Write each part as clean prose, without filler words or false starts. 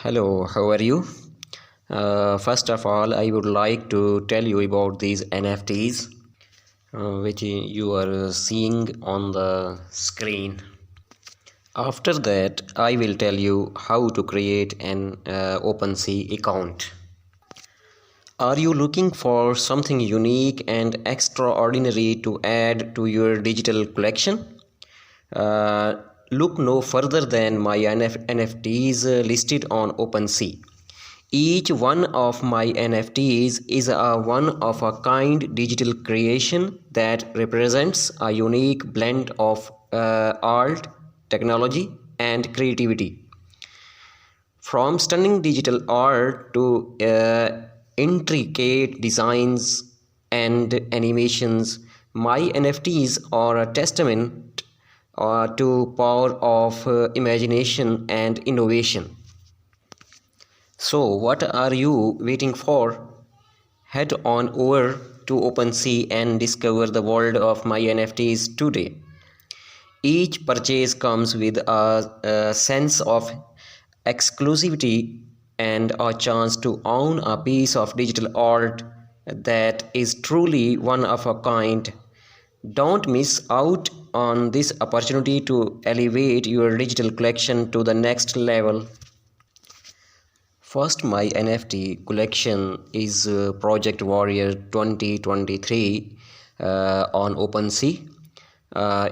Hello, how are you? First of all, I would like to tell you about these NFTs, which you are seeing on the screen. After that, I will tell you how to create an Opensea account. Are you looking for something unique and extraordinary to add to your digital collection? Uh, Look no further than my NFTs listed on Opensea. Each one of my NFTs is a one-of-a-kind digital creation that represents a unique blend of art, technology, and creativity. From stunning digital art to intricate designs and animations, my NFTs are a testament to power of imagination and innovation. So, what are you waiting for? Head on over to OpenSea and discover the world of my NFTs today. Each purchase comes with a sense of exclusivity and a chance to own a piece of digital art that is truly one of a kind. Don't miss out on this opportunity to elevate your digital collection to the next level. First, my NFT collection is Project Warrior 2023 on OpenSea,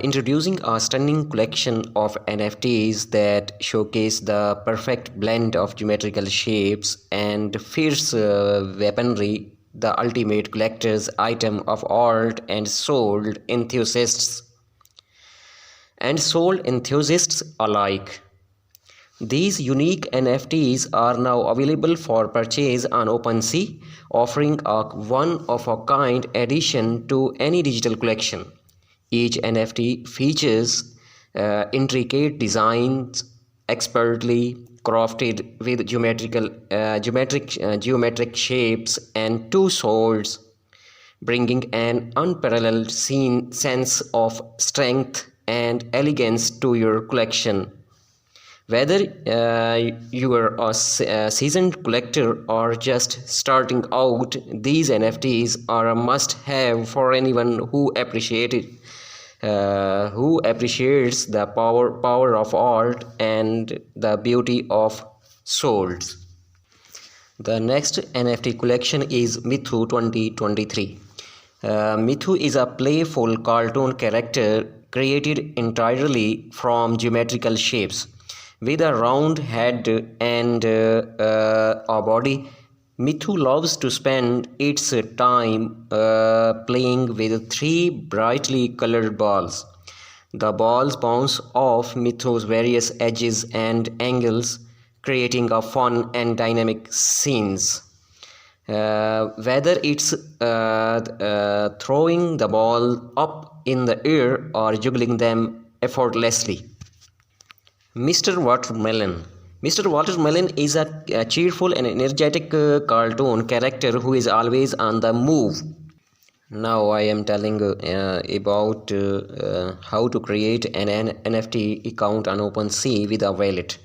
introducing a stunning collection of NFTs that showcase the perfect blend of geometrical shapes and fierce weaponry, the ultimate collector's item of art and sold enthusiasts alike. These unique NFTs are now available for purchase on OpenSea, offering a one-of-a-kind addition to any digital collection. Each NFT features intricate designs expertly crafted with geometric shapes and two swords, bringing an unparalleled sense of strength and elegance to your collection. Whether you are a seasoned collector or just starting out, these NFTs are a must-have for anyone who appreciates the power of art and the beauty of souls. The next NFT collection is Mithu 2023. Mithu is a playful cartoon character created entirely from geometrical shapes. With a round head and a body, Mithu loves to spend its time playing with three brightly colored balls. The balls bounce off Mithu's various edges and angles, creating a fun and dynamic scenes. Whether it's throwing the ball up in the air or juggling them effortlessly. Mr. Watermelon. Mr. Watermelon is a cheerful and energetic cartoon character who is always on the move. Now I am telling about how to create an NFT account on OpenSea with a wallet.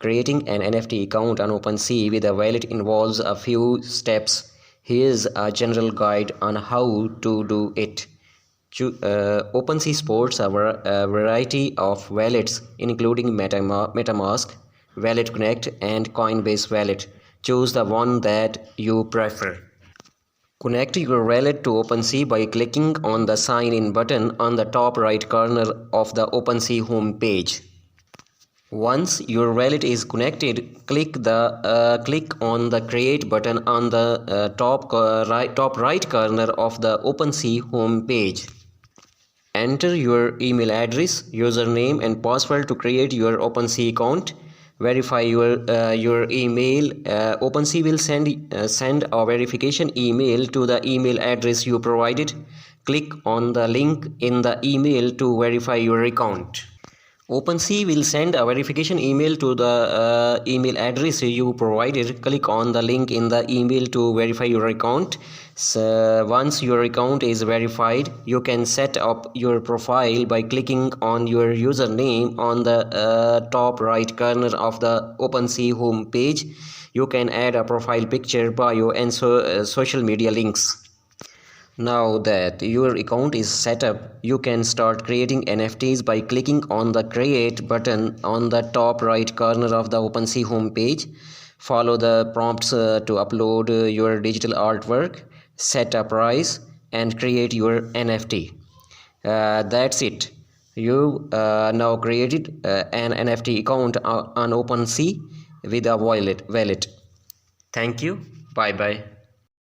Creating an NFT account on OpenSea with a wallet involves a few steps. Here's a general guide on how to do it. OpenSea supports a variety of wallets including MetaMask, Wallet Connect and Coinbase Wallet. Choose the one that you prefer. Connect your wallet to OpenSea by clicking on the Sign In button on the top right corner of the OpenSea home page. Once your wallet is connected, click on the Create button on the top right corner of the OpenSea home page. Enter your email address, username and password to create your OpenSea account. Verify your email. OpenSea will send a verification email to the email address you provided. Click on the link in the email to verify your account. OpenSea will send a verification email to the email address you provided. Click on the link in the email to verify your account. So once your account is verified, you can set up your profile by clicking on your username on the top right corner of the Opensea home page. You can add a profile picture, bio, and social media links. Now that your account is set up, you can start creating NFTs by clicking on the Create button on the top right corner of the OpenSea homepage. Follow the prompts to upload your digital artwork, set a price, and create your NFT. That's it. You now created an NFT account on OpenSea with a wallet. Thank you. Bye bye.